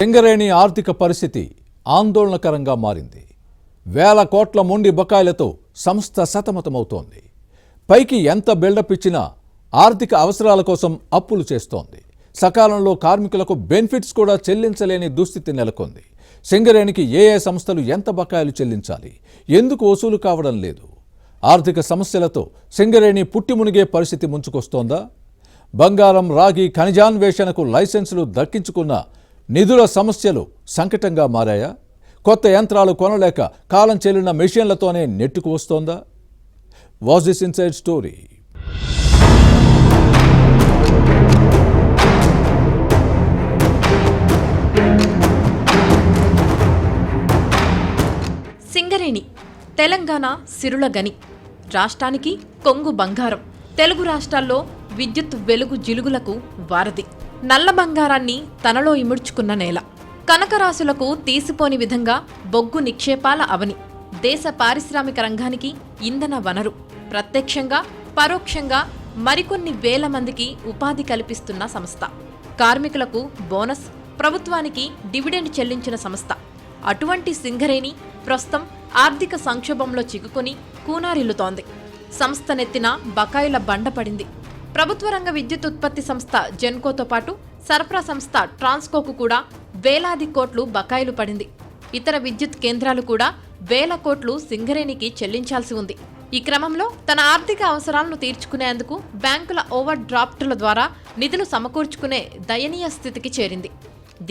సింగరేణి ఆర్థిక పరిస్థితి ఆందోళనకరంగా మారింది. వేల కోట్ల మొండి బకాయిలతో సంస్థ సతమతమవుతోంది. పైకి ఎంత బిల్డప్ ఇచ్చినా ఆర్థిక అవసరాల కోసం అప్పులు చేస్తోంది. సకాలంలో కార్మికులకు బెనిఫిట్స్ కూడా చెల్లించలేని దుస్థితి నెలకొంది. సింగరేణికి ఏ సంస్థలు ఎంత బకాయిలు చెల్లించాలి, ఎందుకు వసూలు కావడం లేదు? ఆర్థిక సమస్యలతో సింగరేణి పుట్టిమునిగే పరిస్థితి ముంచుకొస్తోందా? బంగారం, రాగి, ఖనిజాన్వేషణకు లైసెన్సులు దక్కించుకున్న నిధుల సమస్యలు సంకటంగా మారాయా? కొత్త యంత్రాలు కొనలేక కాలం చెల్లిన మెషిన్లతోనే నెట్టుకు వస్తోందా? Was this inside story. Singareni Telangana సిరుల గని, రాష్ట్రానికి కొంగు బంగారం. తెలుగు రాష్ట్రాల్లో విద్యుత్ వెలుగు జిలుగులకు వారధి. నల్ల బంగారాన్ని తనలో ఇముడ్చుకున్న నేల. కనకరాశులకు తీసిపోని విధంగా బొగ్గు నిక్షేపాల అవని. దేశ పారిశ్రామిక రంగానికి ఇంధన వనరు. ప్రత్యక్షంగా పరోక్షంగా మరికొన్ని వేల మందికి ఉపాధి కల్పిస్తున్న సంస్థ. కార్మికులకు బోనస్, ప్రభుత్వానికి డివిడెండ్ చెల్లించిన సంస్థ. అటువంటి సింగరేణి ప్రస్తుతం ఆర్థిక సంక్షోభంలో చిక్కుకొని కూనారిల్లుతోంది. సంస్థ నెత్తిన బకాయిల బండ పడింది. ప్రభుత్వ రంగ విద్యుత్ ఉత్పత్తి సంస్థ జెన్కోతో పాటు సరఫరా సంస్థ ట్రాన్స్కోకు కూడా వేలాది కోట్లు బకాయిలు పడింది. ఇతర విద్యుత్ కేంద్రాలు కూడా వేల కోట్లు సింగరేణికి చెల్లించాల్సి ఉంది. ఈ క్రమంలో తన ఆర్థిక అవసరాలను తీర్చుకునేందుకు బ్యాంకుల ఓవర్ డ్రాఫ్టుల ద్వారా నిధులు సమకూర్చుకునే దయనీయ స్థితికి చేరింది.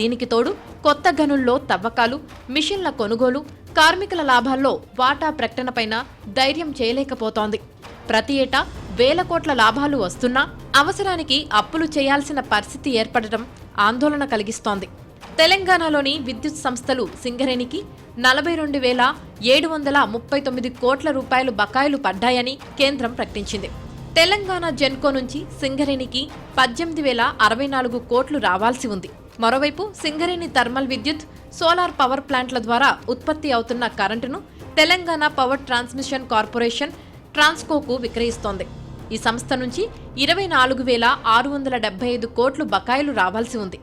దీనికి తోడు కొత్త గనుల్లో తవ్వకాలు, మిషన్ల కొనుగోలు, కార్మికుల లాభాల్లో వాటా ప్రకటనపైన ధైర్యం చేయలేకపోతోంది. ప్రతి ఏటా వేల కోట్ల లాభాలు వస్తున్నా అవసరానికి అప్పులు చేయాల్సిన పరిస్థితి ఏర్పడటం ఆందోళన కలిగిస్తోంది. తెలంగాణలోని విద్యుత్ సంస్థలు సింగరేణికి 42,739 కోట్ల రూపాయలు బకాయిలు పడ్డాయని కేంద్రం ప్రకటించింది. తెలంగాణ జెన్కో నుంచి సింగరేణికి 18,064 కోట్లు రావాల్సి ఉంది. మరోవైపు సింగరేణి థర్మల్ విద్యుత్, సోలార్ పవర్ ప్లాంట్ల ద్వారా ఉత్పత్తి అవుతున్న కరెంటును తెలంగాణ పవర్ ట్రాన్స్మిషన్ కార్పొరేషన్ ట్రాన్స్కోకు విక్రయిస్తోంది. ఈ సంస్థ నుంచి 24,675 కోట్లు బకాయిలు రావాల్సి ఉంది.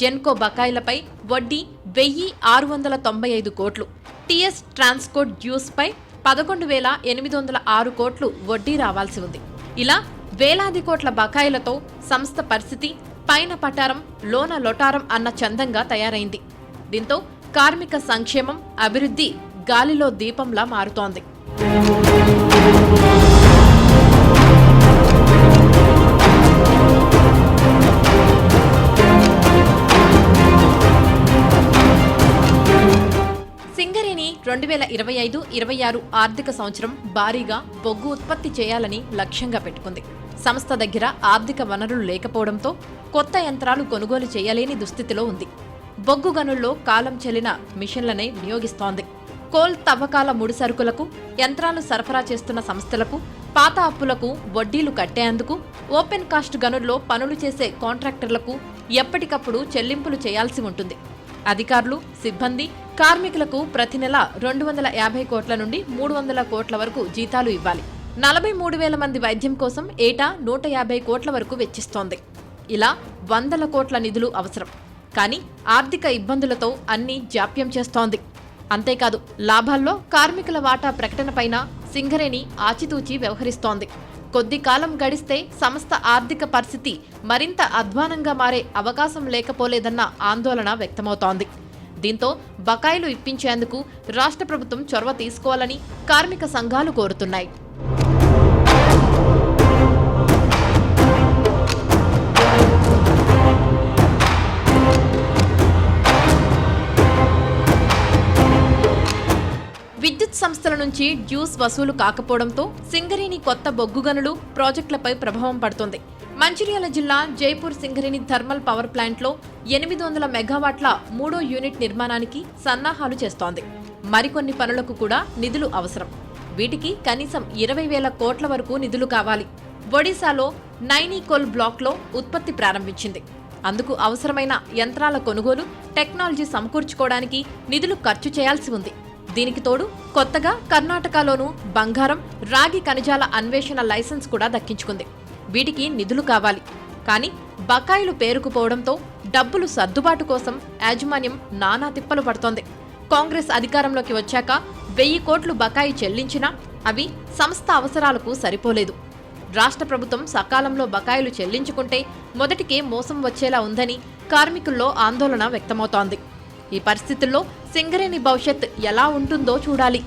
జెన్కో బకాయిలపై వడ్డీ 1,695 కోట్లు, టీఎస్ ట్రాన్స్కోట్ డ్యూస్పై 11,806 కోట్లు వడ్డీ రావాల్సి ఉంది. ఇలా వేలాది కోట్ల బకాయిలతో సంస్థ పరిస్థితి పైన పటారం లోన లొటారం అన్న చందంగా తయారైంది. దీంతో కార్మిక సంక్షేమం, అభివృద్ధి గాలిలో దీపంలా మారుతోంది. సింగరేణి 2025-26 ఆర్థిక సంవత్సరం భారీగా బొగ్గు ఉత్పత్తి చేయాలని లక్ష్యంగా పెట్టుకుంది. సంస్థ దగ్గర ఆర్థిక వనరులు లేకపోవడంతో కొత్త యంత్రాలు కొనుగోలు చేయలేని దుస్థితిలో ఉంది. బొగ్గు గనుల్లో కాలం చెల్లిన మిషన్లనే వినియోగిస్తోంది. కోల్ తవ్వకాల ముడి సరుకులకు, యంత్రాలు సరఫరా చేస్తున్న సంస్థలకు, పాత అప్పులకు వడ్డీలు కట్టేందుకు, ఓపెన్ కాస్ట్ గనుల్లో పనులు చేసే కాంట్రాక్టర్లకు ఎప్పటికప్పుడు చెల్లింపులు చేయాల్సి ఉంటుంది. అధికారులు, సిబ్బంది, కార్మికులకు ప్రతి నెల 250 కోట్ల నుండి 300 కోట్ల వరకు జీతాలు ఇవ్వాలి. 43,000 మంది వైద్యం కోసం ఏటా 150 కోట్ల వరకు వెచ్చిస్తోంది. ఇలా వందల కోట్ల నిధులు అవసరం. కానీ ఆర్థిక ఇబ్బందులతో అన్నీ జాప్యం చేస్తోంది. అంతేకాదు, లాభాల్లో కార్మికుల వాటా ప్రకటనపైన సింగరేణి ఆచితూచి వ్యవహరిస్తోంది. కొద్ది కాలం గడిస్తే సంస్థ ఆర్థిక పరిస్థితి మరింత అధ్వానంగా మారే అవకాశం లేకపోలేదన్న ఆందోళన వ్యక్తమవుతోంది. దీంతో బకాయిలు ఇప్పించేందుకు రాష్ట్ర ప్రభుత్వం చొరవ తీసుకోవాలని కార్మిక సంఘాలు కోరుతున్నాయి. విద్యుత్ సంస్థల నుంచి డ్యూస్ వసూలు కాకపోవడంతో సింగరేణి కొత్త బొగ్గు గనులు, ప్రాజెక్టులపై ప్రభావం పడుతోంది. మంచిర్యాల జిల్లా జైపూర్ సింగరేణి థర్మల్ పవర్ ప్లాంట్లో 800 మెగావాట్ల 3వ యూనిట్ నిర్మాణానికి సన్నాహాలు చేస్తోంది. మరికొన్ని పనులకు కూడా నిధులు అవసరం. వీటికి కనీసం 20,000 కోట్ల వరకు నిధులు కావాలి. ఒడిశాలో నైనీకోల్ బ్లాక్లో ఉత్పత్తి ప్రారంభించింది. అందుకు అవసరమైన యంత్రాల కొనుగోలు, టెక్నాలజీ సమకూర్చుకోవడానికి నిధులు ఖర్చు చేయాల్సి ఉంది. దీనికి తోడు కొత్తగా కర్ణాటకలోనూ బంగారం, రాగి ఖనిజాల అన్వేషణ లైసెన్స్ కూడా దక్కించుకుంది. వీటికి నిధులు కావాలి. కానీ బకాయిలు పేరుకుపోవడంతో డబ్బులు సర్దుబాటు కోసం యాజమాన్యం నానా తిప్పలు పడుతోంది. కాంగ్రెస్ అధికారంలోకి వచ్చాక 1000 కోట్లు బకాయి చెల్లించినా అవి సంస్థ అవసరాలకు సరిపోలేదు. రాష్ట్ర ప్రభుత్వం సకాలంలో బకాయిలు చెల్లించుకుంటే మొదటికే మోసం వచ్చేలా ఉందని కార్మికుల్లో ఆందోళన వ్యక్తమవుతోంది. ఈ పరిస్థితుల్లో సింగరేణి భవిష్యత్ ఎలా ఉంటుందో చూడాలి.